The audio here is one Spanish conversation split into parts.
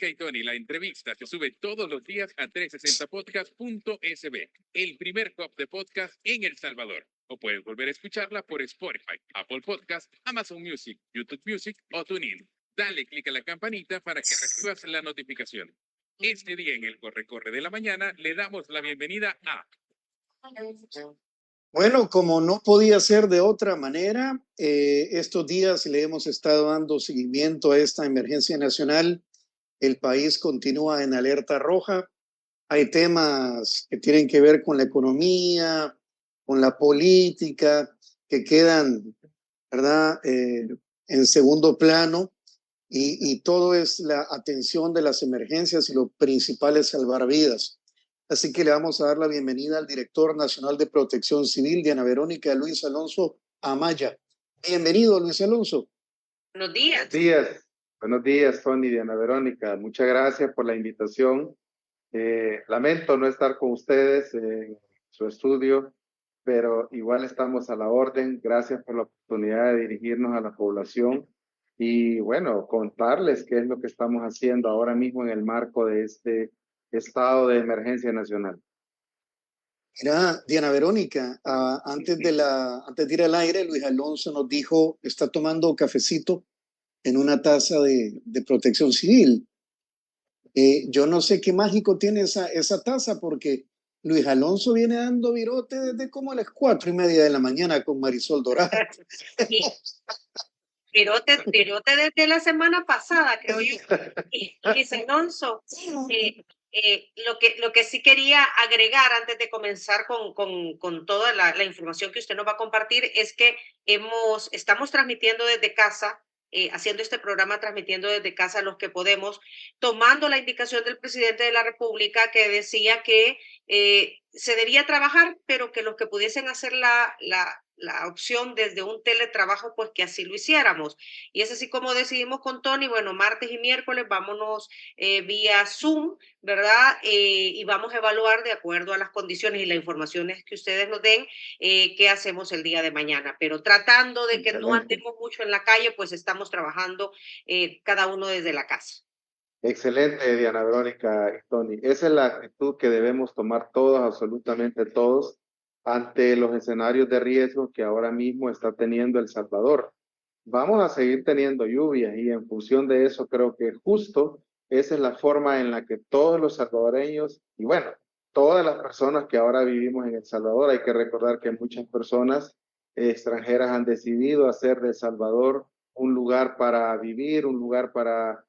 Verónica y Tony, la entrevista se sube todos los días a 360podcast.sb, el primer hub de podcast en El Salvador. O puedes volver a escucharla por Spotify, Apple Podcast, Amazon Music, YouTube Music o TuneIn. Dale clic a la campanita para que recibas la notificación. Este día en el Corre de la Mañana le damos la bienvenida a... Bueno, como no podía ser de otra manera, estos días le hemos estado dando seguimiento a esta emergencia nacional. El país continúa en alerta roja. Hay temas que tienen que ver con la economía, con la política, que quedan, ¿verdad?, en segundo plano. Y todo es la atención de las emergencias y lo principal es salvar vidas. Así que le vamos a dar la bienvenida al director nacional de Protección Civil, Diana Verónica Luis Alonso Amaya. Bienvenido, Luis Alonso. Buenos días. Buenos días, Tony, Diana Verónica. Muchas gracias por la invitación. Lamento no estar con ustedes en su estudio, pero igual estamos a la orden. Gracias por la oportunidad de dirigirnos a la población y, bueno, contarles qué es lo que estamos haciendo ahora mismo en el marco de este estado de emergencia nacional. Mira, Diana Verónica, antes de ir al aire, Luis Alonso nos dijo, está tomando cafecito en una taza de Protección Civil. Yo no sé qué mágico tiene esa taza, porque Luis Alonso viene dando virote desde como a las 4:30 de la mañana con Marisol Dorado. Virote desde la semana pasada, creo yo. Y Luis Alonso, lo que sí quería agregar antes de comenzar con toda la información que usted nos va a compartir es que estamos transmitiendo desde casa, haciendo este programa, transmitiendo desde casa los que podemos, tomando la indicación del presidente de la República que decía que se debía trabajar, pero que los que pudiesen hacer la opción desde un teletrabajo, pues que así lo hiciéramos. Y es así como decidimos con Tony, bueno, martes y miércoles vámonos vía Zoom, ¿verdad? Y vamos a evaluar de acuerdo a las condiciones y las informaciones que ustedes nos den, qué hacemos el día de mañana. Pero tratando de que no andemos mucho en la calle, pues estamos trabajando cada uno desde la casa. Excelente, Diana Verónica y Tony. Esa es la actitud que debemos tomar todos, absolutamente todos, ante los escenarios de riesgo que ahora mismo está teniendo El Salvador. Vamos a seguir teniendo lluvias y en función de eso creo que justo esa es la forma en la que todos los salvadoreños y bueno, todas las personas que ahora vivimos en El Salvador, hay que recordar que muchas personas extranjeras han decidido hacer de El Salvador un lugar para vivir, un lugar para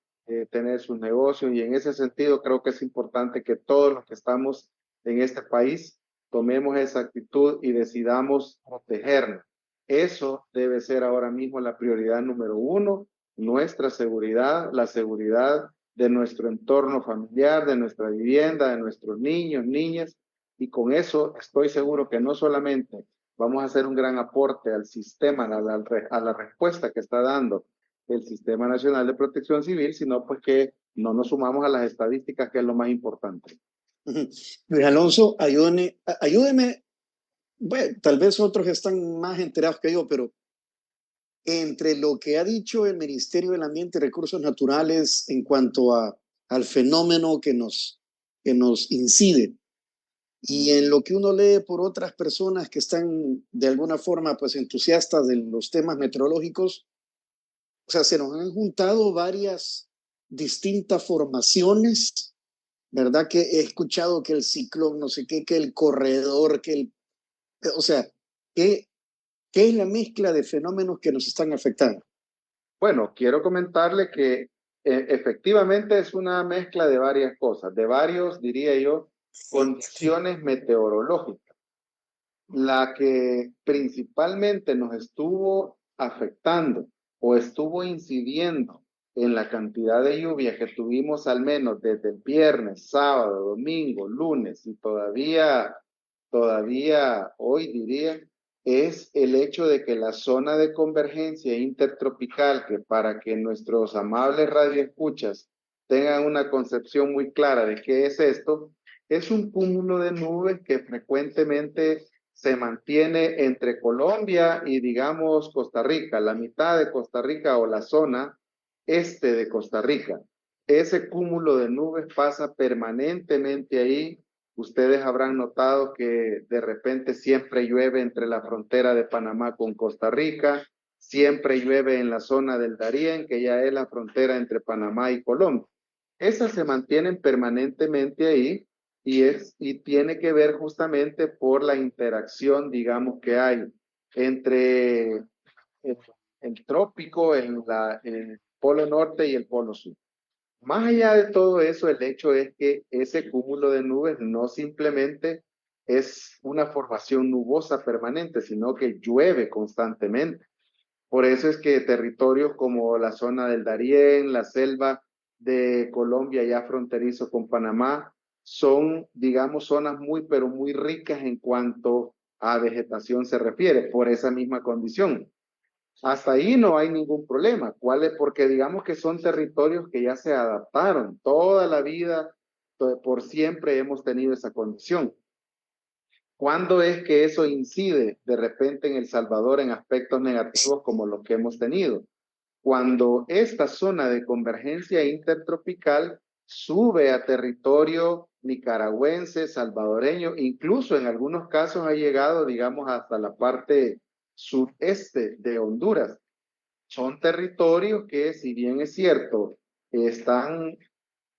tener sus negocios y en ese sentido creo que es importante que todos los que estamos en este país tomemos esa actitud y decidamos protegernos. Eso debe ser ahora mismo la prioridad número uno, nuestra seguridad, la seguridad de nuestro entorno familiar, de nuestra vivienda, de nuestros niños, niñas, y con eso estoy seguro que no solamente vamos a hacer un gran aporte al sistema, a la respuesta que está dando el Sistema Nacional de Protección Civil, sino pues que no nos sumamos a las estadísticas, que es lo más importante. Luis Alonso, ayúdeme. Bueno, tal vez otros están más enterados que yo, pero entre lo que ha dicho el Ministerio del Ambiente y Recursos Naturales en cuanto al fenómeno que nos incide y en lo que uno lee por otras personas que están de alguna forma pues entusiastas de los temas meteorológicos, o sea, se nos han juntado varias distintas formaciones, ¿verdad? Que he escuchado que el ciclón, no sé qué, que el corredor, o sea, ¿qué es la mezcla de fenómenos que nos están afectando? Bueno, quiero comentarle que efectivamente es una mezcla de varias cosas, de varios, diría yo, condiciones meteorológicas. La que principalmente nos estuvo afectando o estuvo incidiendo en la cantidad de lluvia que tuvimos al menos desde el viernes, sábado, domingo, lunes y todavía hoy diría, es el hecho de que la zona de convergencia intertropical, que para que nuestros amables radioescuchas tengan una concepción muy clara de qué es esto, es un cúmulo de nubes que frecuentemente se mantiene entre Colombia y, digamos, Costa Rica, la mitad de Costa Rica o la zona este de Costa Rica. ese cúmulo de nubes pasa permanentemente ahí. Ustedes habrán notado que de repente siempre llueve entre la frontera de Panamá con Costa Rica, siempre llueve en la zona del Darién, que ya es la frontera entre Panamá y Colombia. Esas se mantienen permanentemente ahí y tiene que ver justamente por la interacción, digamos, que hay entre el trópico, el polo norte y el polo sur. Más allá de todo eso, el hecho es que ese cúmulo de nubes no simplemente es una formación nubosa permanente, sino que llueve constantemente. Por eso es que territorios como la zona del Darién, la selva de Colombia ya fronterizo con Panamá, son, digamos, zonas muy, pero muy ricas en cuanto a vegetación se refiere, por esa misma condición. Hasta ahí no hay ningún problema. ¿Cuál es? Porque digamos que son territorios que ya se adaptaron. Toda la vida, por siempre hemos tenido esa condición. ¿Cuándo es que eso incide de repente en El Salvador en aspectos negativos como los que hemos tenido? Cuando esta zona de convergencia intertropical sube a territorio nicaragüense, salvadoreño, incluso en algunos casos ha llegado, digamos, hasta la parte sudeste de Honduras. Son territorios que, si bien es cierto, están,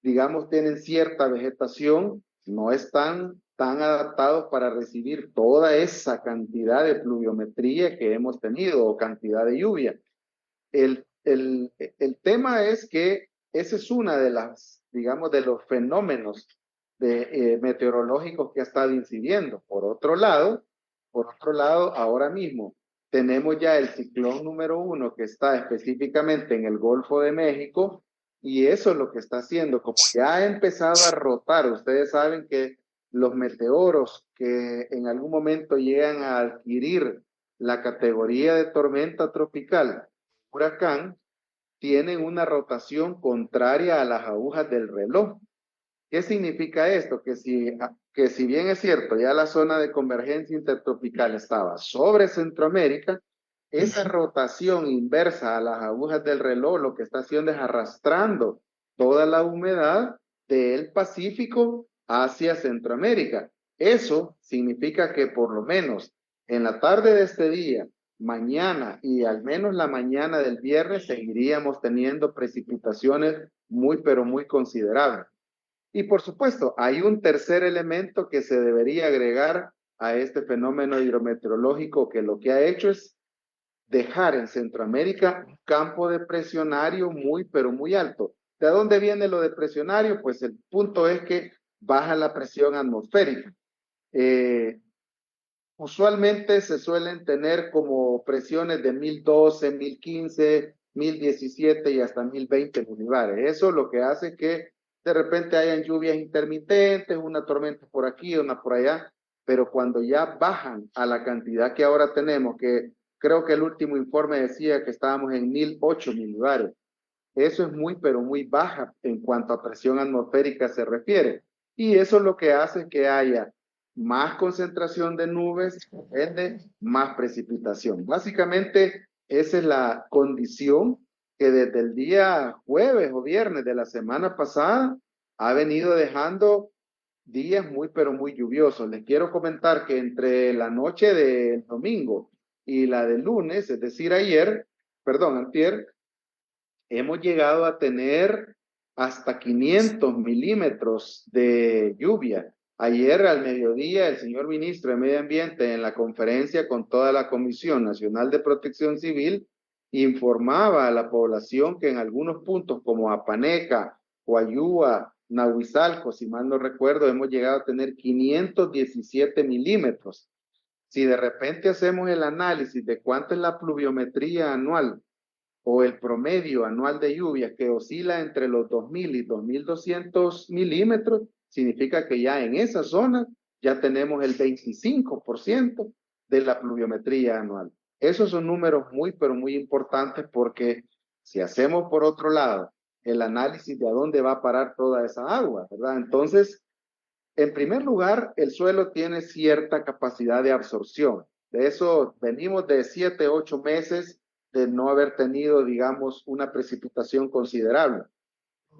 digamos, tienen cierta vegetación, no están tan adaptados para recibir toda esa cantidad de pluviometría que hemos tenido o cantidad de lluvia. El tema es que ese es una de las, digamos, de los fenómenos meteorológicos que ha estado incidiendo. Por otro lado, ahora mismo tenemos ya el ciclón número 1 que está específicamente en el Golfo de México y eso es lo que está haciendo, como ya ha empezado a rotar, ustedes saben que los meteoros que en algún momento llegan a adquirir la categoría de tormenta tropical, huracán, tienen una rotación contraria a las agujas del reloj. ¿Qué significa esto? Que si bien es cierto, ya la zona de convergencia intertropical estaba sobre Centroamérica, esa rotación inversa a las agujas del reloj lo que está haciendo es arrastrando toda la humedad del Pacífico hacia Centroamérica. Eso significa que por lo menos en la tarde de este día, mañana y al menos la mañana del viernes seguiríamos teniendo precipitaciones muy, pero muy considerables. Y por supuesto, hay un tercer elemento que se debería agregar a este fenómeno hidrometeorológico que lo que ha hecho es dejar en Centroamérica un campo depresionario muy, pero muy alto. ¿De dónde viene lo depresionario? Pues el punto es que baja la presión atmosférica. Usualmente se suelen tener como presiones de 1012, 1015, 1017 y hasta 1020 milibares. Eso lo que hace que de repente hayan lluvias intermitentes, una tormenta por aquí, una por allá, pero cuando ya bajan a la cantidad que ahora tenemos, que creo que el último informe decía que estábamos en 1008 milibares, eso es muy, pero muy baja en cuanto a presión atmosférica se refiere. Y eso es lo que hace que haya más concentración de nubes, más precipitación. Básicamente, esa es la condición que desde el día jueves o viernes de la semana pasada ha venido dejando días muy, pero muy lluviosos. Les quiero comentar que entre la noche del domingo y la del lunes, es decir, antier, hemos llegado a tener hasta 500 milímetros de lluvia. Ayer al mediodía, el señor ministro de Medio Ambiente en la conferencia con toda la Comisión Nacional de Protección Civil informaba a la población que en algunos puntos como Apaneca, Coayúa, Nahuizalco, si mal no recuerdo, hemos llegado a tener 517 milímetros. Si de repente hacemos el análisis de cuánto es la pluviometría anual o el promedio anual de lluvias que oscila entre los 2000 y 2200 milímetros, significa que ya en esa zona ya tenemos el 25% de la pluviometría anual. Esos son números muy, pero muy importantes porque si hacemos por otro lado el análisis de a dónde va a parar toda esa agua, ¿verdad? Entonces, en primer lugar, el suelo tiene cierta capacidad de absorción. De eso venimos de 7, 8 meses de no haber tenido, digamos, una precipitación considerable.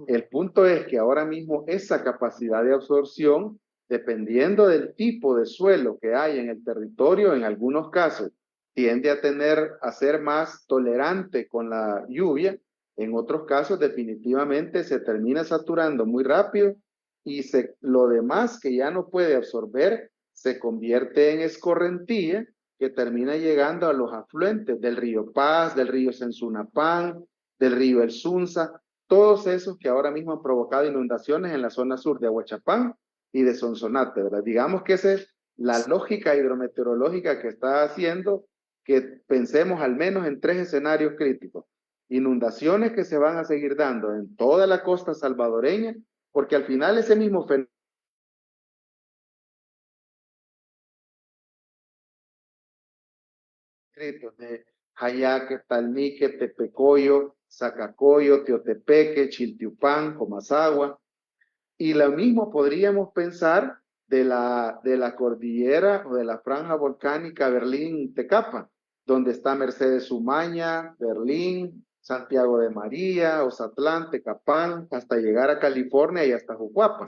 El punto es que ahora mismo esa capacidad de absorción, dependiendo del tipo de suelo que hay en el territorio, en algunos casos tiende a ser más tolerante con la lluvia, en otros casos definitivamente se termina saturando muy rápido y lo demás que ya no puede absorber se convierte en escorrentía que termina llegando a los afluentes del río Paz, del río Sensunapán, del río El Sunza, todos esos que ahora mismo han provocado inundaciones en la zona sur de Ahuachapán y de Sonsonate, ¿verdad? Digamos que esa es la lógica hidrometeorológica que está haciendo que pensemos al menos en 3 escenarios críticos. Inundaciones que se van a seguir dando en toda la costa salvadoreña, porque al final ese mismo fenómeno de Jayaque, Talnique, Tepecoyo, Zacacoyo, Teotepeque, Chiltiupán, Comasagua, y lo mismo podríamos pensar de la cordillera o de la franja volcánica Berlín-Tecapa, donde está Mercedes Umaña, Berlín, Santiago de María, Ozatlán, Tecapán, hasta llegar a California y hasta Jucuapa.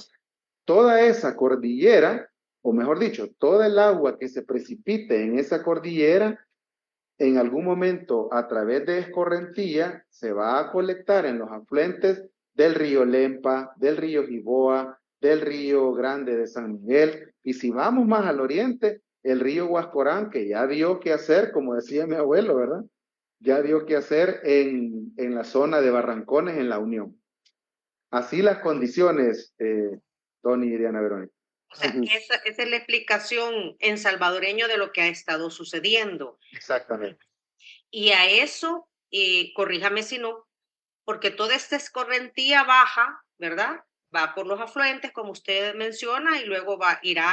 Toda esa cordillera, o mejor dicho, toda el agua que se precipite en esa cordillera, en algún momento a través de escorrentía se va a colectar en los afluentes del río Lempa, del río Jiboa, del río Grande de San Miguel, y si vamos más al oriente, el río Huascorán, que ya dio que hacer, como decía mi abuelo, ¿verdad? Ya dio que hacer en la zona de Barrancones, en la Unión. Así las condiciones, Tony y Diana Verónica. O sea, esa es la explicación en salvadoreño de lo que ha estado sucediendo. Exactamente. Y a eso, corríjame si no, porque toda esta escorrentía baja, ¿verdad? Va por los afluentes, como usted menciona, y luego irá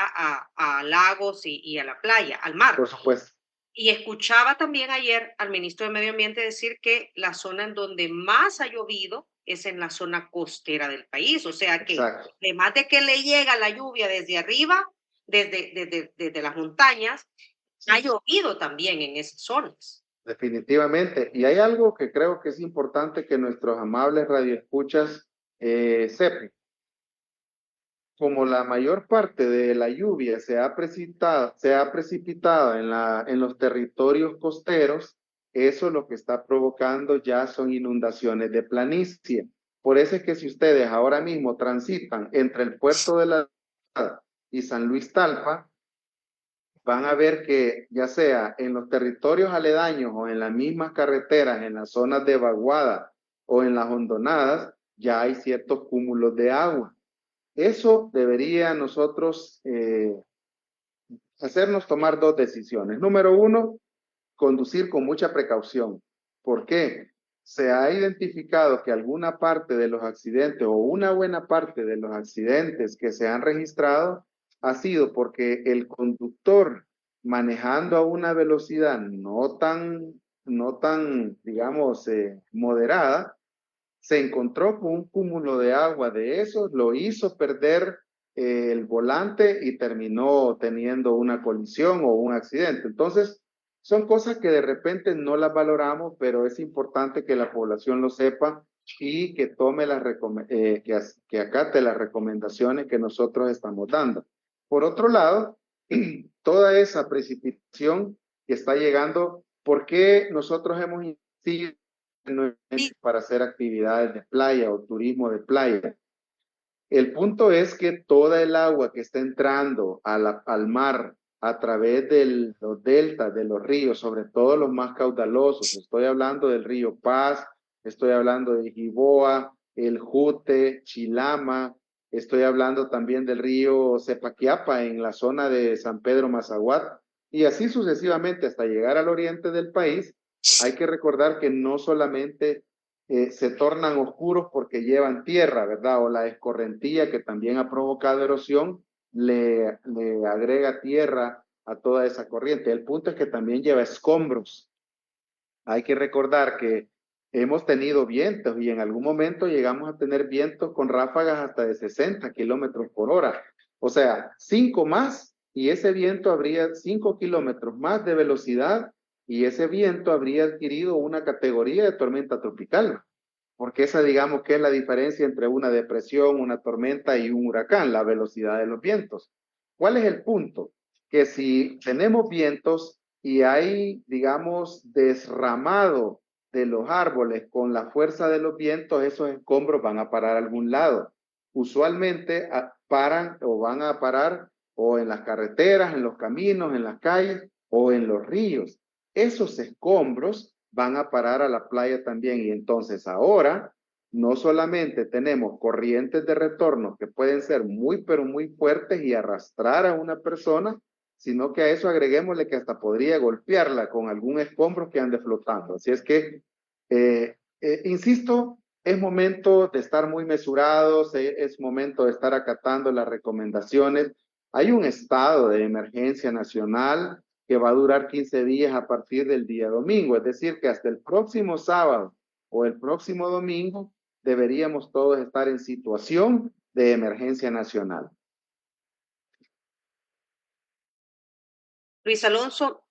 a lagos y a la playa, al mar. Por supuesto. Y escuchaba también ayer al ministro de Medio Ambiente decir que la zona en donde más ha llovido es en la zona costera del país. O sea que, Exacto. además de que le llega la lluvia desde arriba, desde las montañas, ha llovido también en esas zonas. Definitivamente. Y hay algo que creo que es importante que nuestros amables radioescuchas sepan. Como la mayor parte de la lluvia se ha precipitado en los territorios costeros, eso lo que está provocando ya son inundaciones de planicie. Por eso es que si ustedes ahora mismo transitan entre el puerto de La y San Luis Talpa, van a ver que ya sea en los territorios aledaños o en las mismas carreteras, en las zonas de vaguada o en las hondonadas, ya hay ciertos cúmulos de agua. Eso debería nosotros hacernos tomar 2 decisiones. Número 1, conducir con mucha precaución. ¿Por qué? Se ha identificado que alguna parte de los accidentes o una buena parte de los accidentes que se han registrado ha sido porque el conductor manejando a una velocidad no tan digamos, moderada, se encontró con un cúmulo de agua de esos, lo hizo perder el volante y terminó teniendo una colisión o un accidente. Entonces, son cosas que de repente no las valoramos, pero es importante que la población lo sepa y que tome que acate las recomendaciones que nosotros estamos dando. Por otro lado, toda esa precipitación que está llegando, ¿por qué nosotros hemos insistido para hacer actividades de playa o turismo de playa? El punto es que toda el agua que está entrando al mar a través de los deltas, de los ríos, sobre todo los más caudalosos, estoy hablando del río Paz, estoy hablando de Jiboa, el Jute, Chilama, estoy hablando también del río Cepaquiapa en la zona de San Pedro Mazahuat, y así sucesivamente hasta llegar al oriente del país. Hay que recordar que no solamente se tornan oscuros porque llevan tierra, ¿verdad? O la escorrentía que también ha provocado erosión le agrega tierra a toda esa corriente. El punto es que también lleva escombros. Hay que recordar que hemos tenido vientos y en algún momento llegamos a tener vientos con ráfagas hasta de 60 kilómetros por hora. O sea, 5 más y ese viento habría 5 kilómetros más de velocidad y ese viento habría adquirido una categoría de tormenta tropical. porque esa digamos que es la diferencia entre una depresión, una tormenta y un huracán, la velocidad de los vientos. ¿Cuál es el punto? Que si tenemos vientos y hay, digamos, desramado de los árboles con la fuerza de los vientos, esos escombros van a parar a algún lado. Usualmente paran o van a parar o en las carreteras, en los caminos, en las calles o en los ríos. Esos escombros van a parar a la playa también. Y entonces ahora no solamente tenemos corrientes de retorno que pueden ser muy, pero muy fuertes y arrastrar a una persona, sino que a eso agreguémosle que hasta podría golpearla con algún escombro que ande flotando. Así es que, insisto, es momento de estar muy mesurados, es momento de estar acatando las recomendaciones. Hay un estado de emergencia nacional que va a durar 15 días a partir del día domingo, es decir, que hasta el próximo sábado o el próximo domingo deberíamos todos estar en situación de emergencia nacional. Luis Alonso,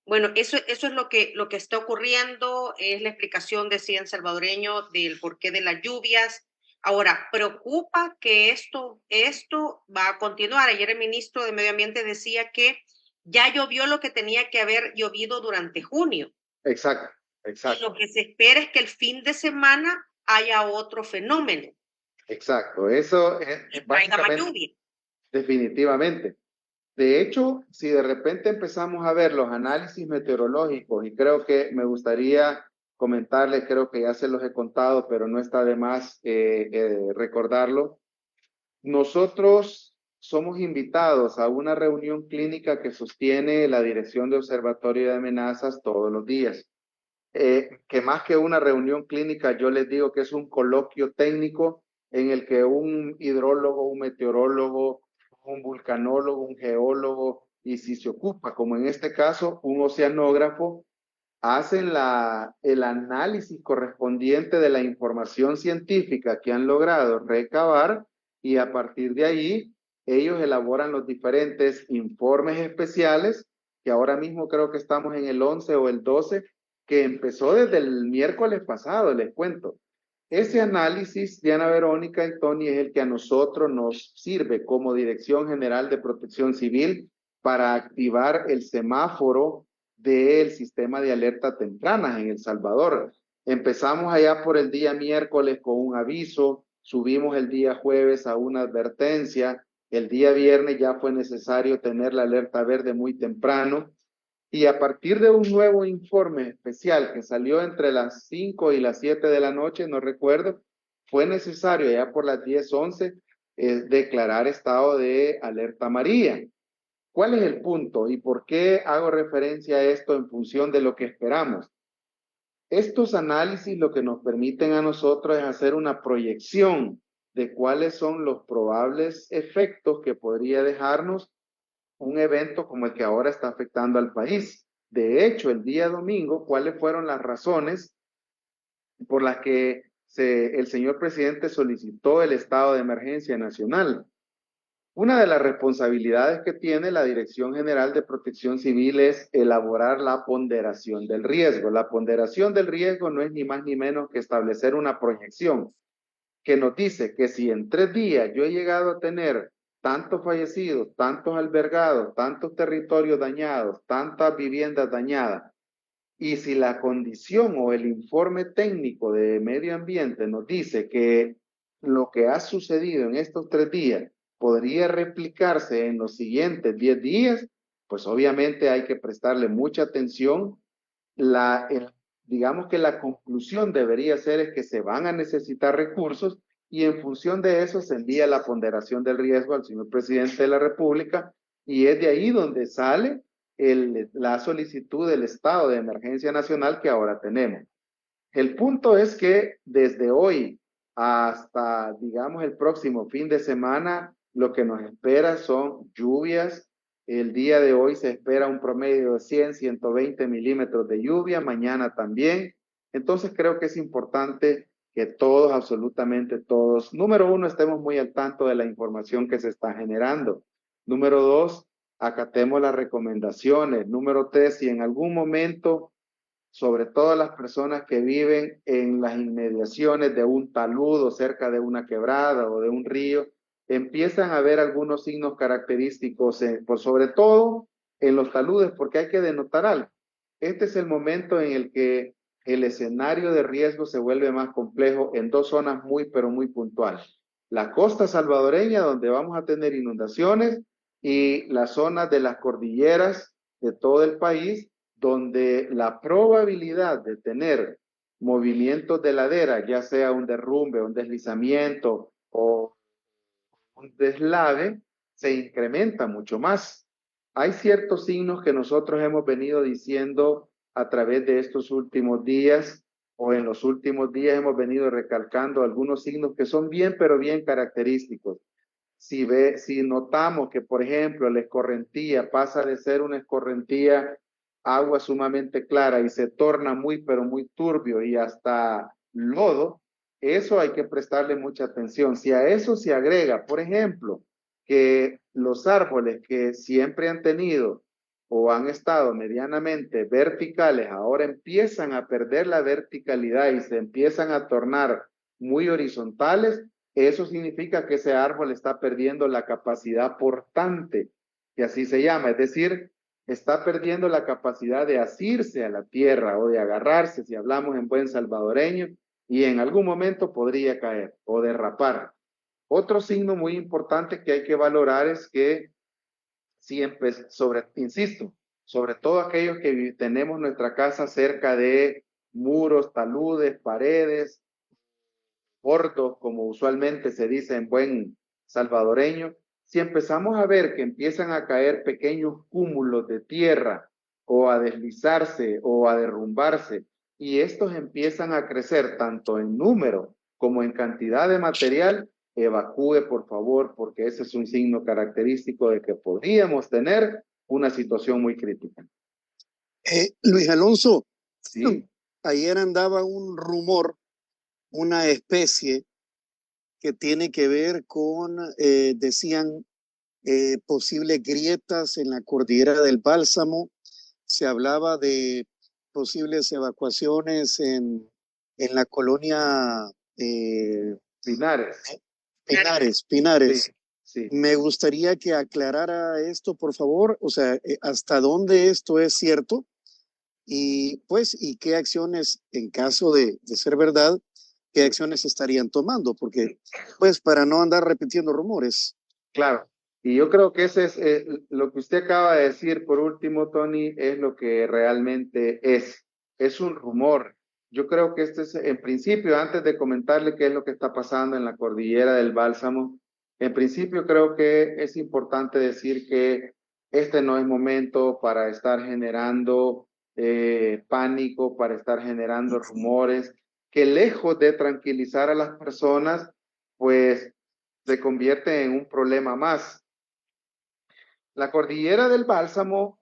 bueno, eso es lo que está ocurriendo, es la explicación, decía el salvadoreño, del porqué de las lluvias. Ahora, preocupa que esto va a continuar. Ayer el ministro de Medio Ambiente decía que ya llovió lo que tenía que haber llovido durante junio. Exacto, Y exacto. lo que se espera es que el fin de semana haya otro fenómeno Exacto, eso y es traiga más básicamente, lluvia. definitivamente. De hecho, si de repente empezamos a ver los análisis meteorológicos, y creo que me gustaría comentarles, creo que ya se los he contado, pero no está de más recordarlo. Nosotros somos invitados a una reunión clínica que sostiene la Dirección de Observatorio de Amenazas todos los días. Que más que una reunión clínica, yo les digo que es un coloquio técnico en el que un hidrólogo, un meteorólogo, un vulcanólogo, un geólogo, y si se ocupa, como en este caso, un oceanógrafo, hacen el análisis correspondiente de la información científica que han logrado recabar y a partir de ahí ellos elaboran los diferentes informes especiales, que ahora mismo creo que estamos en el 11 o el 12, que empezó desde el miércoles pasado, les cuento. Ese análisis, Diana Verónica y Tony, es el que a nosotros nos sirve como Dirección General de Protección Civil para activar el semáforo del sistema de alerta temprana en El Salvador. Empezamos allá por el día miércoles con un aviso, subimos el día jueves a una advertencia, el día viernes ya fue necesario tener la alerta verde muy temprano, y a partir de un nuevo informe especial que salió entre las 5 y las 7 de la noche, no recuerdo, fue necesario ya por las 10, 11, declarar estado de alerta amarilla. ¿Cuál es el punto y por qué hago referencia a esto en función de lo que esperamos? Estos análisis lo que nos permiten a nosotros es hacer una proyección de cuáles son los probables efectos que podría dejarnos un evento como el que ahora está afectando al país. De hecho, el día domingo, ¿cuáles fueron las razones por las que el señor presidente solicitó el estado de emergencia nacional? Una de las responsabilidades que tiene la Dirección General de Protección Civil es elaborar la ponderación del riesgo. La ponderación del riesgo no es ni más ni menos que establecer una proyección que nos dice que si en 3 días yo he llegado a tener tantos fallecidos, tantos albergados, tantos territorios dañados, tantas viviendas dañadas, y si la condición o el informe técnico de medio ambiente nos dice que lo que ha sucedido en estos 3 días podría replicarse en los siguientes 10 días, pues obviamente hay que prestarle mucha atención. Digamos que la conclusión debería ser es que se van a necesitar recursos y en función de eso se envía la ponderación del riesgo al señor presidente de la República y es de ahí donde sale la solicitud del estado de emergencia nacional que ahora tenemos. El punto es que desde hoy hasta, digamos, el próximo fin de semana, lo que nos espera son lluvias. El día de hoy se espera un promedio de 100, 120 milímetros de lluvia, mañana también. Entonces creo que es importante que todos, absolutamente todos, número uno, estemos muy al tanto de la información que se está generando. Número dos, acatemos las recomendaciones. Número tres, si en algún momento sobre todo las personas que viven en las inmediaciones de un talud o cerca de una quebrada o de un río, empiezan a ver algunos signos característicos, por sobre todo en los taludes, porque hay que denotar algo. Este es el momento en el que el escenario de riesgo se vuelve más complejo en dos zonas muy, pero muy puntuales. La costa salvadoreña, donde vamos a tener inundaciones, y las zonas de las cordilleras de todo el país, donde la probabilidad de tener movimientos de ladera, ya sea un derrumbe, un deslizamiento o un deslave, se incrementa mucho más. Hay ciertos signos que nosotros hemos venido diciendo a través de estos últimos días, o en los últimos días hemos venido recalcando algunos signos que son bien, pero bien característicos. Si notamos que, por ejemplo, la escorrentía pasa de ser una escorrentía agua sumamente clara y se torna muy, pero muy turbio y hasta lodo, eso hay que prestarle mucha atención. Si a eso se agrega, por ejemplo, que los árboles que siempre han tenido o han estado medianamente verticales, ahora empiezan a perder la verticalidad y se empiezan a tornar muy horizontales, eso significa que ese árbol está perdiendo la capacidad portante, que así se llama, es decir, está perdiendo la capacidad de asirse a la tierra o de agarrarse, si hablamos en buen salvadoreño, y en algún momento podría caer o derrapar. Otro signo muy importante que hay que valorar es que siempre, insisto, sobre todo aquellos que tenemos nuestra casa cerca de muros, taludes, paredes, gordos, como usualmente se dice en buen salvadoreño, si empezamos a ver que empiezan a caer pequeños cúmulos de tierra o a deslizarse o a derrumbarse, y estos empiezan a crecer tanto en número como en cantidad de material, evacúe por favor, porque ese es un signo característico de que podríamos tener una situación muy crítica. Luis Alonso, Sí. ayer andaba un rumor, una especie que tiene que ver con, decían, posibles grietas en la cordillera del Bálsamo. Se hablaba de posibles evacuaciones en la colonia Pinares. Pinares. Sí, sí. Me gustaría que aclarara esto, por favor, o sea, hasta dónde esto es cierto y pues, y qué acciones, en caso de ser verdad, qué acciones estarían tomando, porque pues para no andar repitiendo rumores. Claro, y yo creo que ese es lo que usted acaba de decir por último, Tony, es lo que realmente es un rumor. Yo creo que este es, en principio, antes de comentarle qué es lo que está pasando en la cordillera del Bálsamo, en principio creo que es importante decir que este no es momento para estar generando pánico, para estar generando rumores, que lejos de tranquilizar a las personas, pues se convierte en un problema más. La cordillera del Bálsamo,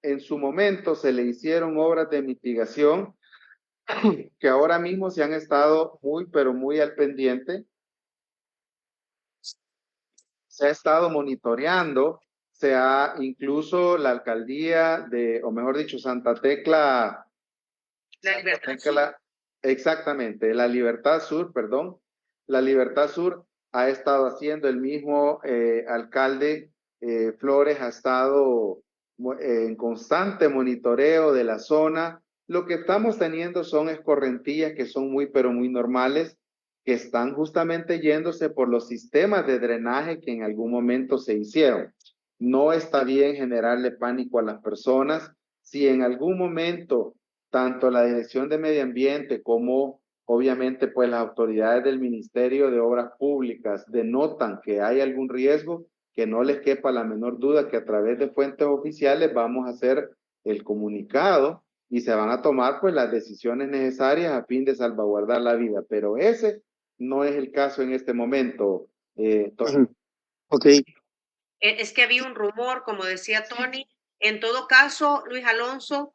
en su momento se le hicieron obras de mitigación que ahora mismo se han estado muy, pero muy al pendiente. Se ha estado monitoreando, incluso la alcaldía de, o mejor dicho, Santa Tecla, La Libertad Sur. Exactamente, la Libertad Sur, perdón, la Libertad Sur ha estado haciendo, el mismo alcalde Flores ha estado en constante monitoreo de la zona. Lo que estamos teniendo son escorrentías que son muy, pero muy normales, que están justamente yéndose por los sistemas de drenaje que en algún momento se hicieron. No está bien generarle pánico a las personas. Si en algún momento tanto la Dirección de Medio Ambiente como obviamente pues las autoridades del Ministerio de Obras Públicas denotan que hay algún riesgo, que no les quepa la menor duda que a través de fuentes oficiales vamos a hacer el comunicado y se van a tomar pues las decisiones necesarias a fin de salvaguardar la vida, pero ese no es el caso en este momento, Tony. Ok. Es que había un rumor, como decía Tony. En todo caso, Luis Alonso,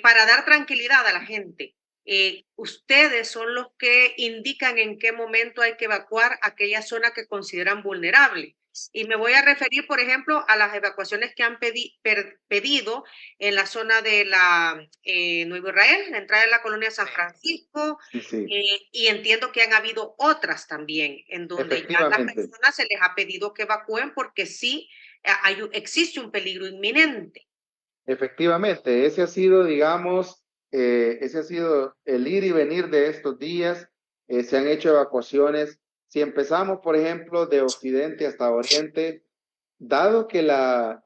para dar tranquilidad a la gente, ustedes son los que indican en qué momento hay que evacuar aquella zona que consideran vulnerable. Y me voy a referir, por ejemplo, a las evacuaciones que han pedido en la zona de la Nuevo Israel, la entrada de la colonia San Francisco, Sí, y entiendo que han habido otras también, en donde ya a las efectivamente. personas se les ha pedido que evacúen porque sí existe un peligro inminente. Efectivamente, ese ha sido, digamos, ese ha sido el ir y venir de estos días. Se han hecho evacuaciones. Si empezamos, por ejemplo, de occidente hasta oriente, dado que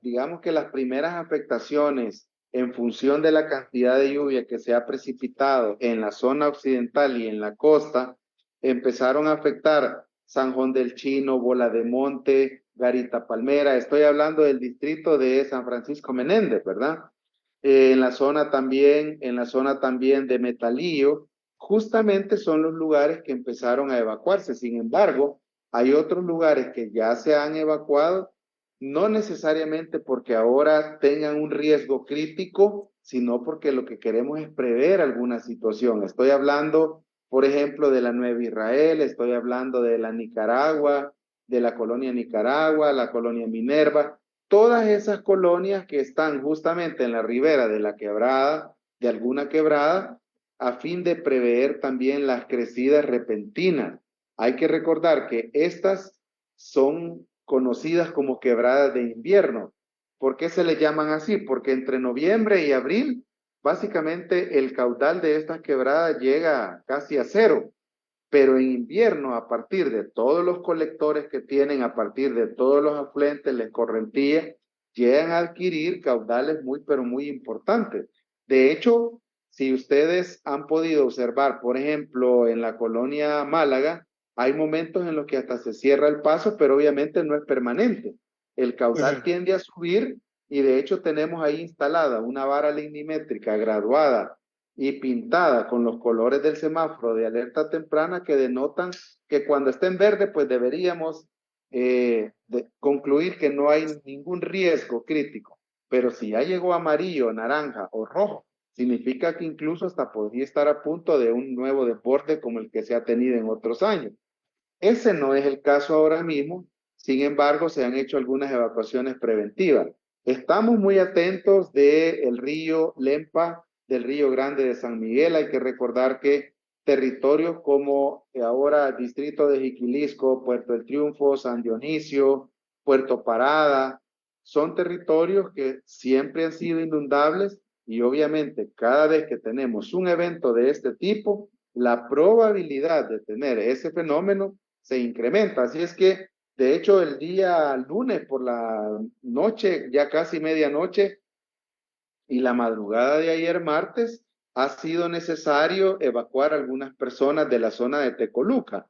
digamos que las primeras afectaciones en función de la cantidad de lluvia que se ha precipitado en la zona occidental y en la costa, empezaron a afectar San Juan del Chino, Bola de Monte, Garita Palmera. Estoy hablando del distrito de San Francisco Menéndez, ¿verdad? En la zona también de Metalillo, justamente son los lugares que empezaron a evacuarse. Sin embargo, hay otros lugares que ya se han evacuado, no necesariamente porque ahora tengan un riesgo crítico, sino porque lo que queremos es prever alguna situación. Estoy hablando, por ejemplo, de la Nueva Israel, estoy hablando de la Nicaragua, de la colonia Nicaragua, la colonia Minerva, todas esas colonias que están justamente en la ribera de la quebrada, de alguna quebrada, a fin de prever también las crecidas repentinas. Hay que recordar que estas son conocidas como quebradas de invierno. ¿Por qué se le llaman así? Porque entre noviembre y abril, básicamente el caudal de estas quebradas llega casi a cero. Pero en invierno, a partir de todos los colectores que tienen, a partir de todos los afluentes, les correntías, llegan a adquirir caudales muy, pero muy importantes. De hecho, si ustedes han podido observar, por ejemplo, en la colonia Málaga, hay momentos en los que hasta se cierra el paso, pero obviamente no es permanente. El caudal tiende a subir y de hecho tenemos ahí instalada una vara lignimétrica graduada y pintada con los colores del semáforo de alerta temprana que denotan que cuando esté en verde, pues deberíamos concluir que no hay ningún riesgo crítico. Pero si ya llegó amarillo, naranja o rojo, significa que incluso hasta podría estar a punto de un nuevo desborde como el que se ha tenido en otros años. Ese no es el caso ahora mismo, sin embargo, se han hecho algunas evacuaciones preventivas. Estamos muy atentos del río Lempa, del río Grande de San Miguel. Hay que recordar que territorios como ahora el distrito de Jiquilisco, Puerto del Triunfo, San Dionisio, Puerto Parada, son territorios que siempre han sido inundables y obviamente cada vez que tenemos un evento de este tipo, la probabilidad de tener ese fenómeno se incrementa. Así es que, de hecho, el día lunes por la noche, ya casi medianoche, y la madrugada de ayer martes, ha sido necesario evacuar algunas personas de la zona de Tecoluca.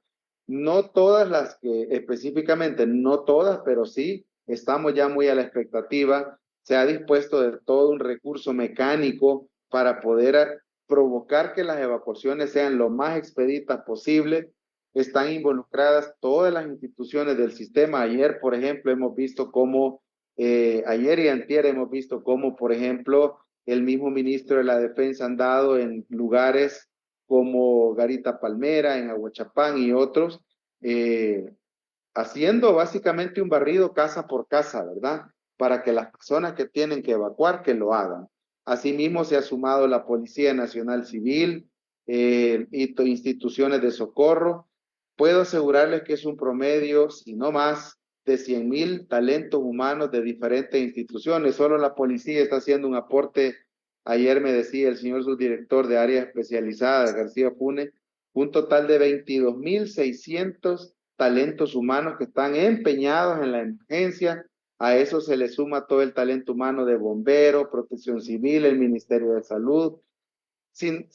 No todas las que específicamente, no todas, pero sí, estamos ya muy a la expectativa. Se ha dispuesto de todo un recurso mecánico para poder provocar que las evacuaciones sean lo más expeditas posible. Están involucradas todas las instituciones del sistema. Ayer, por ejemplo, hemos visto cómo, ayer y antier hemos visto cómo, por ejemplo, el mismo ministro de la Defensa han dado en lugares como Garita Palmera, en Aguachapán y otros, haciendo básicamente un barrido casa por casa, ¿verdad? Para que las personas que tienen que evacuar, que lo hagan. Asimismo, se ha sumado la Policía Nacional Civil y instituciones de socorro. Puedo asegurarles que es un promedio, si no más, de 100,000 talentos humanos de diferentes instituciones. Solo la policía está haciendo un aporte. Ayer me decía el señor subdirector de área especializada, García Pune, un total de 22,600 talentos humanos que están empeñados en la emergencia. A eso se le suma todo el talento humano de bomberos, protección civil, el Ministerio de Salud, sin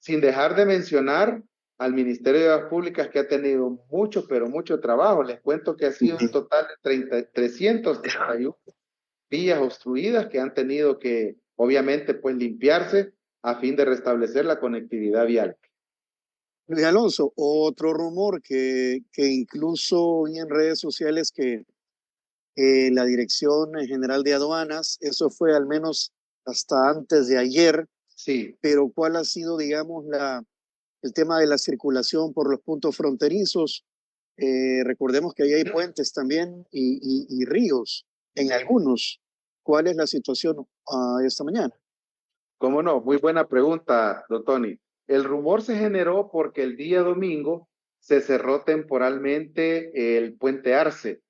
dejar de mencionar al Ministerio de Obras Públicas, que ha tenido mucho, pero mucho trabajo. Les cuento que ha sido un total de 331 vías obstruidas que han tenido que, obviamente, pues limpiarse a fin de restablecer la conectividad vial. Luis Alonso, otro rumor que incluso vi en redes sociales que la Dirección General de Aduanas, eso fue al menos hasta antes de ayer, Sí, pero ¿cuál ha sido, digamos, el tema de la circulación por los puntos fronterizos? Recordemos que ahí hay puentes también y ríos en algunos. ¿Cuál es la situación esta mañana? cómo no, muy buena pregunta, don Tony. El rumor se generó porque el día domingo se cerró temporalmente el puente Arce,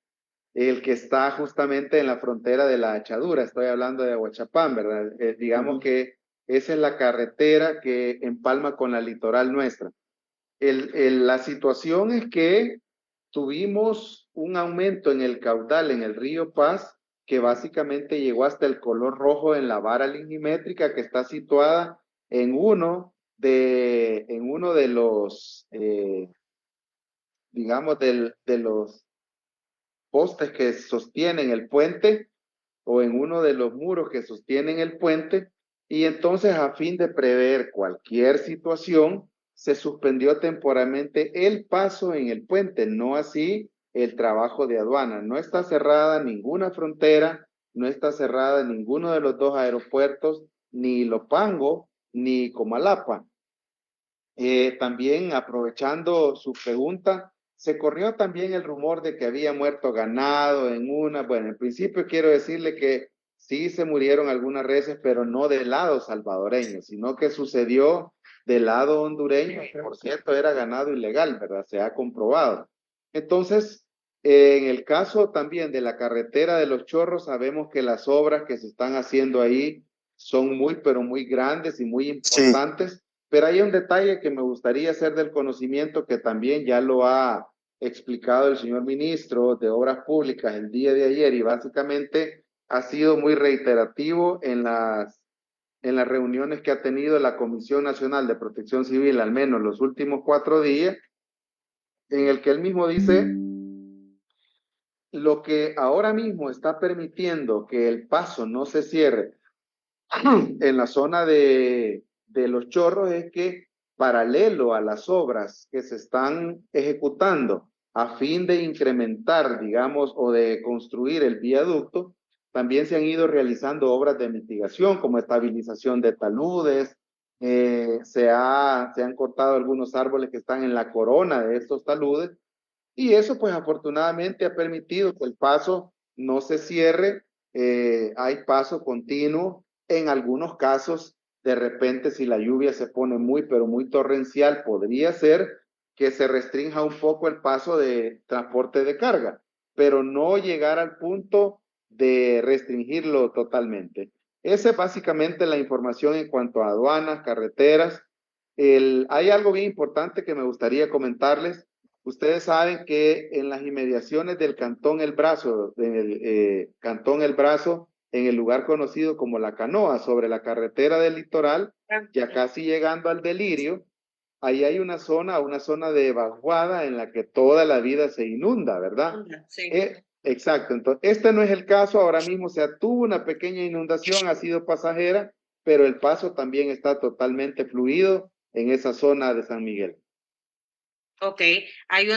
el que está justamente en la frontera de la Achadura. Estoy hablando de Aguachapán, ¿verdad? Digamos que esa es la carretera que empalma con la litoral nuestra. La situación es que tuvimos un aumento en el caudal en el río Paz que básicamente llegó hasta el color rojo en la vara linimétrica que está situada en uno de los, digamos, de los postes que sostienen el puente o en uno de los muros que sostienen el puente, y entonces a fin de prever cualquier situación, se suspendió temporalmente el paso en el puente, no así el trabajo de aduana. No está cerrada ninguna frontera, no está cerrada ninguno de los dos aeropuertos, ni Lopango ni Comalapa. También aprovechando su pregunta, se corrió también el rumor de que había muerto ganado en una. Bueno, en principio quiero decirle que sí se murieron algunas reses, pero no del lado salvadoreño, sino que sucedió del lado hondureño. Por cierto, era ganado ilegal, ¿verdad? Se ha comprobado. Entonces, en el caso también de la carretera de Los Chorros, sabemos que las obras que se están haciendo ahí son muy, pero muy grandes y muy importantes. Sí. Pero hay un detalle que me gustaría hacer del conocimiento que también ya lo ha explicado el señor ministro de Obras Públicas el día de ayer y básicamente ha sido muy reiterativo en las reuniones que ha tenido la Comisión Nacional de Protección Civil, al menos los últimos 4 días, en el que él mismo dice lo que ahora mismo está permitiendo que el paso no se cierre en la zona de Los Chorros es que paralelo a las obras que se están ejecutando a fin de incrementar, digamos, o de construir el viaducto, también se han ido realizando obras de mitigación como estabilización de taludes, se han cortado algunos árboles que están en la corona de estos taludes y eso pues afortunadamente ha permitido que el paso no se cierre, hay paso continuo. En algunos casos, de repente, si la lluvia se pone muy, pero muy torrencial, podría ser que se restrinja un poco el paso de transporte de carga, pero no llegar al punto de restringirlo totalmente. Esa es básicamente la información en cuanto a aduanas, carreteras. Hay algo bien importante que me gustaría comentarles. Ustedes saben que en las inmediaciones del Cantón El Brazo, Cantón El Brazo, en el lugar conocido como La Canoa, sobre la carretera del litoral, ya casi llegando al Delirio, ahí hay una zona de vaguada en la que toda la vida se inunda, ¿verdad? Sí. Exacto, entonces este no es el caso ahora mismo, o sea, tuvo una pequeña inundación, ha sido pasajera, pero el paso también está totalmente fluido en esa zona de San Miguel. Ok, hay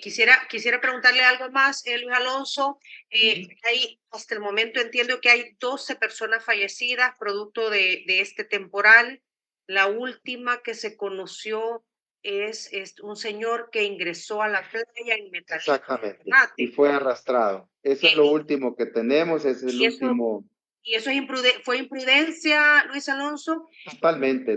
quisiera preguntarle algo más, Luis Alonso. Hay, hasta el momento entiendo que hay 12 personas fallecidas producto de este temporal. La última que se conoció es un señor que ingresó a la playa en metal. Exactamente, y fue arrastrado. Eso es lo último que tenemos, ese es el último. ¿Y eso fue imprudencia, Luis Alonso?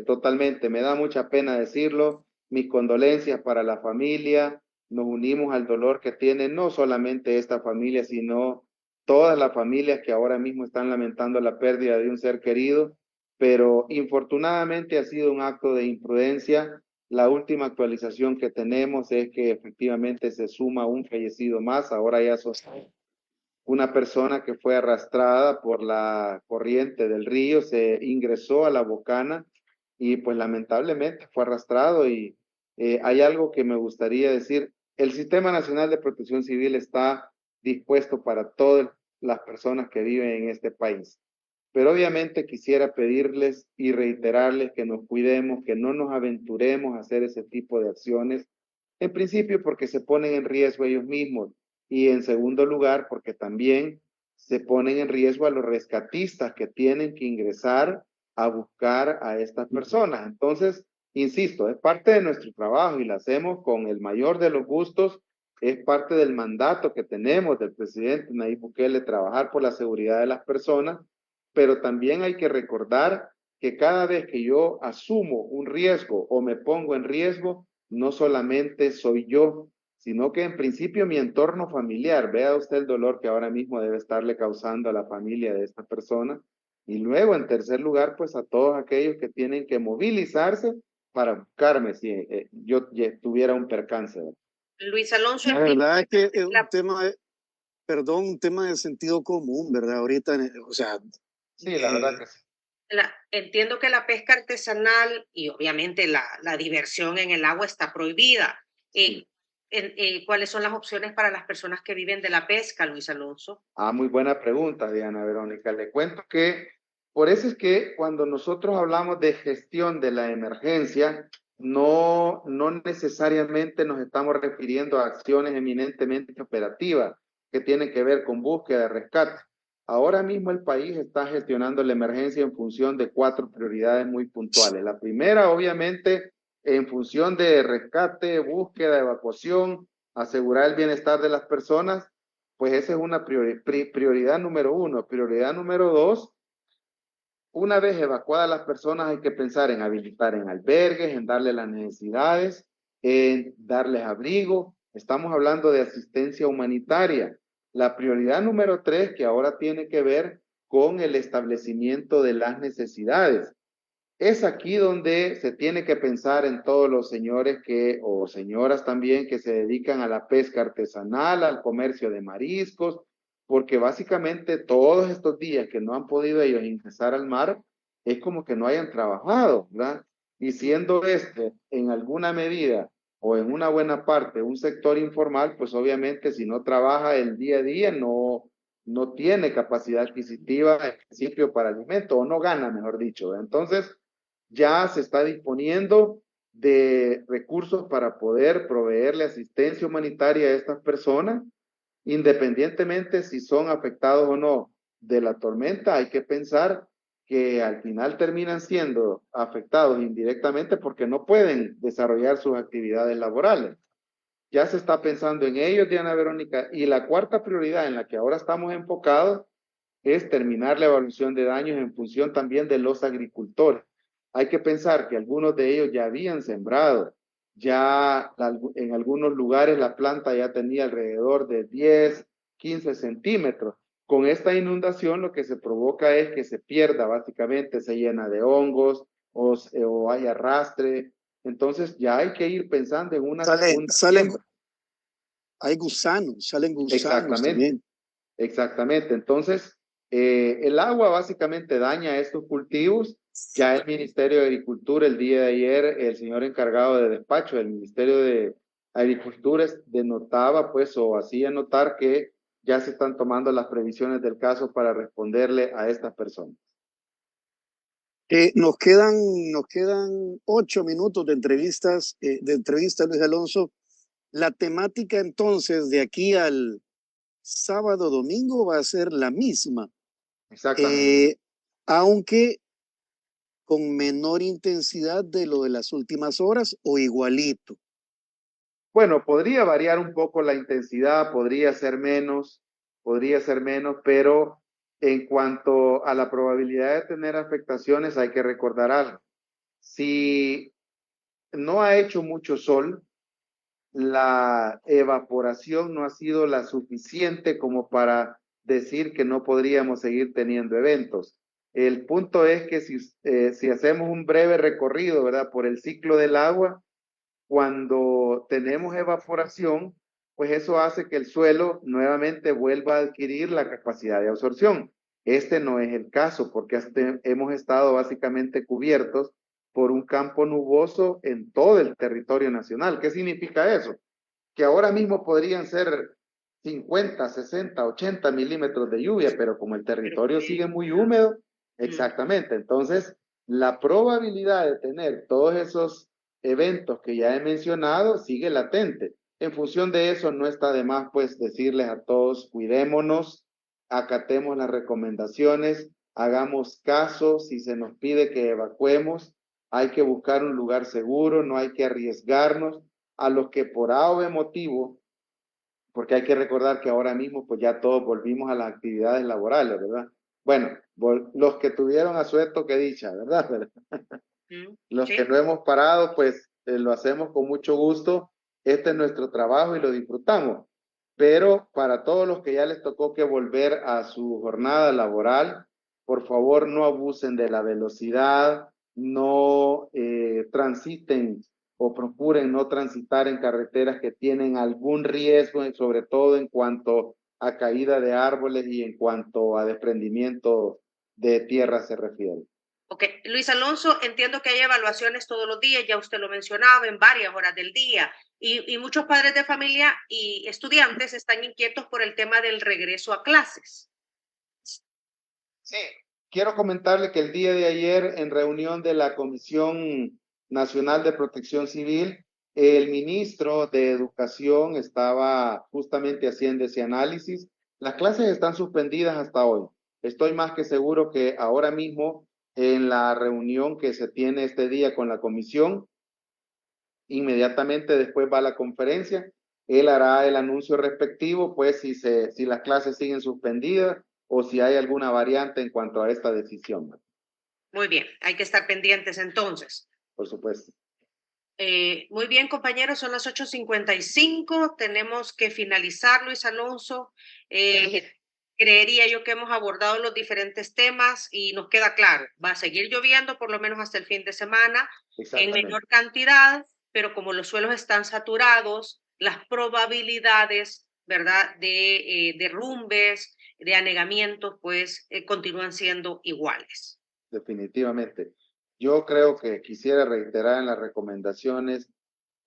Totalmente. Me da mucha pena decirlo. Mis condolencias para la familia. Nos unimos al dolor que tiene no solamente esta familia, sino todas las familias que ahora mismo están lamentando la pérdida de un ser querido. Pero infortunadamente ha sido un acto de imprudencia. La última actualización que tenemos es que efectivamente se suma un fallecido más. Ahora ya son una persona que fue arrastrada por la corriente del río, se ingresó a la bocana y pues lamentablemente fue arrastrado y hay algo que me gustaría decir. El Sistema Nacional de Protección Civil está dispuesto para todas las personas que viven en este país. Pero obviamente quisiera pedirles y reiterarles que nos cuidemos, que no nos aventuremos a hacer ese tipo de acciones. En principio porque se ponen en riesgo ellos mismos y en segundo lugar porque también se ponen en riesgo a los rescatistas que tienen que ingresar a buscar a estas personas. Entonces, insisto, es parte de nuestro trabajo y lo hacemos con el mayor de los gustos. Es parte del mandato que tenemos del presidente Nayib Bukele, trabajar por la seguridad de las personas, pero también hay que recordar que cada vez que yo asumo un riesgo o me pongo en riesgo, no solamente soy yo, sino que en principio mi entorno familiar, vea usted el dolor que ahora mismo debe estarle causando a la familia de esta persona, y luego en tercer lugar, pues a todos aquellos que tienen que movilizarse para buscarme si yo tuviera un percance. Luis Alonso, La verdad es que es la- un tema, perdón, un tema de sentido común, ¿verdad? Ahorita, o sea, Sí, la verdad que sí. entiendo que la pesca artesanal y obviamente la diversión en el agua está prohibida. Sí. ¿Cuáles son las opciones para las personas que viven de la pesca, Luis Alonso? Ah, muy buena pregunta, Diana Verónica. Le cuento que por eso es que cuando nosotros hablamos de gestión de la emergencia, no necesariamente nos estamos refiriendo a acciones eminentemente operativas que tienen que ver con búsqueda de rescate. Ahora mismo el país está gestionando la emergencia en función de 4 prioridades muy puntuales. La primera, obviamente, en función de rescate, búsqueda, evacuación, asegurar el bienestar de las personas, pues esa es una prioridad número 1. Prioridad número 2, una vez evacuadas las personas hay que pensar en habilitar en albergues, en darles las necesidades, en darles abrigo. Estamos hablando de asistencia humanitaria. La prioridad número 3, que ahora tiene que ver con el establecimiento de las necesidades. Es aquí donde se tiene que pensar en todos los señores o señoras también que se dedican a la pesca artesanal, al comercio de mariscos, porque básicamente todos estos días que no han podido ellos ingresar al mar, es como que no hayan trabajado, ¿verdad? Y siendo este en alguna medida o en una buena parte un sector informal, pues obviamente si no trabaja el día a día, no tiene capacidad adquisitiva en principio para alimento, o no gana, mejor dicho, ¿verdad? Entonces, ya se está disponiendo de recursos para poder proveerle asistencia humanitaria a estas personas, independientemente si son afectados o no de la tormenta. Hay que pensar que al final terminan siendo afectados indirectamente porque no pueden desarrollar sus actividades laborales. Ya se está pensando en ellos, Diana Verónica, y la cuarta prioridad en la que ahora estamos enfocados es terminar la evaluación de daños en función también de los agricultores. Hay que pensar que algunos de ellos ya habían sembrado, ya en algunos lugares la planta ya tenía alrededor de 10, 15 centímetros. Con esta inundación lo que se provoca es que se pierda, básicamente se llena de hongos o hay arrastre. Entonces ya hay que ir pensando en una segunda siembra. hay gusanos, salen gusanos Exactamente. también. Exactamente. Entonces, el agua básicamente daña estos cultivos. Ya el Ministerio de Agricultura, el día de ayer, el señor encargado de despacho del Ministerio de Agricultura denotaba, pues, o hacía notar que ya se están tomando las previsiones del caso para responderle a estas personas. Nos quedan 8 minutos de entrevista, Luis Alonso. La temática entonces de aquí al sábado, domingo va a ser la misma, Exactamente. aunque con menor intensidad de lo de las últimas horas o igualito. Bueno, podría variar un poco la intensidad, podría ser menos, pero en cuanto a la probabilidad de tener afectaciones, hay que recordar algo. Si no ha hecho mucho sol, la evaporación no ha sido la suficiente como para decir que no podríamos seguir teniendo eventos. El punto es que si hacemos un breve recorrido, ¿verdad? Por el ciclo del agua, cuando tenemos evaporación, pues eso hace que el suelo nuevamente vuelva a adquirir la capacidad de absorción. Este no es el caso porque hemos estado básicamente cubiertos por un campo nuboso en todo el territorio nacional. ¿Qué significa eso? Que ahora mismo podrían ser 50, 60, 80 milímetros de lluvia, pero como el territorio sigue muy húmedo, exactamente. Entonces, la probabilidad de tener todos esos eventos que ya he mencionado sigue latente. En función de eso, no está de más, pues, decirles a todos, cuidémonos, acatemos las recomendaciones, hagamos caso, si se nos pide que evacuemos, hay que buscar un lugar seguro, no hay que arriesgarnos. A los que por A o B motivo, porque hay que recordar que ahora mismo pues ya todos volvimos a las actividades laborales, ¿verdad? Bueno, los que tuvieron asueto que dicha, ¿verdad? Los Sí. que no hemos parado, pues lo hacemos con mucho gusto. Este es nuestro trabajo y lo disfrutamos. Pero para todos los que ya les tocó que volver a su jornada laboral, por favor no abusen de la velocidad, no transiten o procuren no transitar en carreteras que tienen algún riesgo, sobre todo en cuanto a caída de árboles y en cuanto a desprendimiento de tierra se refiere. Ok, Luis Alonso, entiendo que hay evaluaciones todos los días, ya usted lo mencionaba, en varias horas del día, y muchos padres de familia y estudiantes están inquietos por el tema del regreso a clases. Sí. Quiero comentarle que el día de ayer, en reunión de la Comisión Nacional de Protección Civil, el ministro de Educación estaba justamente haciendo ese análisis. Las clases están suspendidas hasta hoy. Estoy más que seguro que ahora mismo, en la reunión que se tiene este día con la comisión, inmediatamente después va a la conferencia, él hará el anuncio respectivo, pues si las clases siguen suspendidas o si hay alguna variante en cuanto a esta decisión. Muy bien, hay que estar pendientes entonces. Por supuesto. Muy bien, compañeros, son las 8:55, tenemos que finalizar, Luis Alonso. Creería yo que hemos abordado los diferentes temas y nos queda claro, va a seguir lloviendo por lo menos hasta el fin de semana, en menor cantidad, pero como los suelos están saturados, las probabilidades, ¿verdad?, de derrumbes, de anegamientos, pues continúan siendo iguales. Definitivamente. Yo creo que quisiera reiterar en las recomendaciones,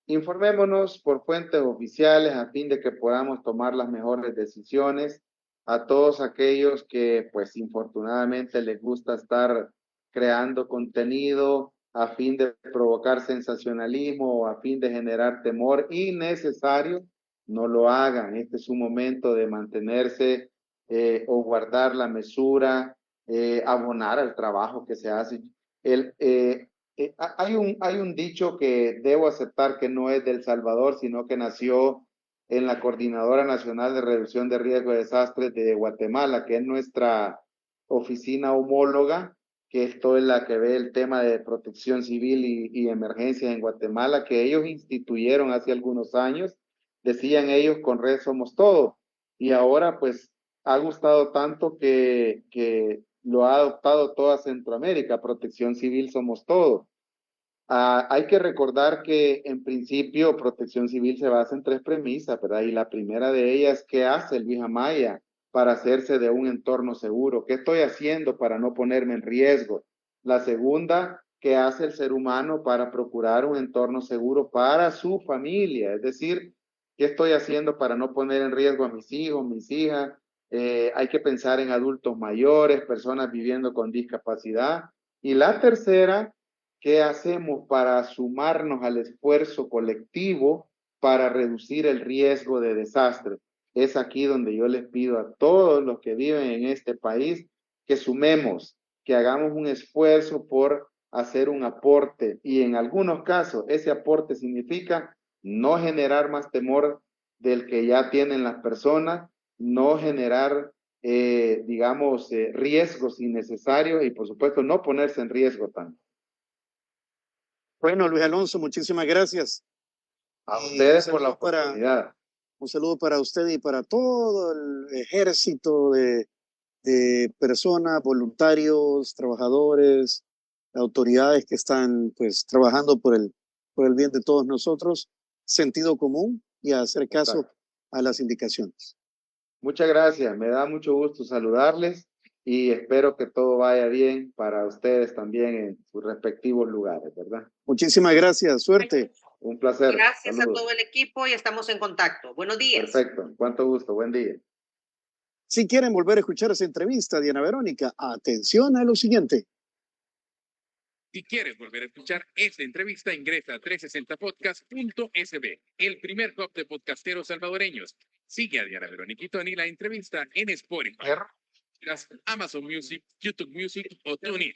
informémonos por fuentes oficiales a fin de que podamos tomar las mejores decisiones. A todos aquellos que, pues, infortunadamente les gusta estar creando contenido a fin de provocar sensacionalismo o a fin de generar temor innecesario, no lo hagan. Este es un momento de mantenerse o guardar la mesura, abonar al trabajo que se hace. Hay un dicho que debo aceptar que no es de El Salvador, sino que nació en la Coordinadora Nacional de Reducción de Riesgo de Desastres de Guatemala, que es nuestra oficina homóloga, que esto es la que ve el tema de protección civil y emergencias en Guatemala, que ellos instituyeron hace algunos años. Decían ellos, con Red somos todo. Y ahora pues ha gustado tanto que lo ha adoptado toda Centroamérica. Protección civil somos todo. Hay que recordar que en principio Protección Civil se basa en 3 premisas, ¿verdad? Y la primera de ellas, ¿qué hace el Maya para hacerse de un entorno seguro? ¿Qué estoy haciendo para no ponerme en riesgo? La segunda, ¿qué hace el ser humano para procurar un entorno seguro para su familia? Es decir, ¿qué estoy haciendo para no poner en riesgo a mis hijos, mis hijas? Hay que pensar en adultos mayores, personas viviendo con discapacidad. Y la tercera, ¿qué hacemos para sumarnos al esfuerzo colectivo para reducir el riesgo de desastre? Es aquí donde yo les pido a todos los que viven en este país que sumemos, que hagamos un esfuerzo por hacer un aporte y en algunos casos ese aporte significa no generar más temor del que ya tienen las personas, no generar riesgos innecesarios y por supuesto no ponerse en riesgo tanto. Bueno, Luis Alonso, muchísimas gracias. A ustedes por la oportunidad. Un saludo para usted y para todo el ejército de personas, voluntarios, trabajadores, autoridades que están pues trabajando por el bien de todos nosotros, sentido común y a hacer caso a las indicaciones. Muchas gracias, me da mucho gusto saludarles y espero que todo vaya bien para ustedes también en sus respectivos lugares, ¿verdad? Muchísimas gracias, suerte. Un placer. Gracias Saludos. a todo el equipo y estamos en contacto. Buenos días. Perfecto, cuánto gusto, buen día. Si quieren volver a escuchar esa entrevista, Diana Verónica, atención a lo siguiente. Si quieres volver a escuchar esta entrevista, ingresa a 360podcast.sb, el primer hub de podcasteros salvadoreños. Sigue a Diana Verónica y Tony la entrevista en Spotify. Amazon Music, YouTube Music o TuneIn.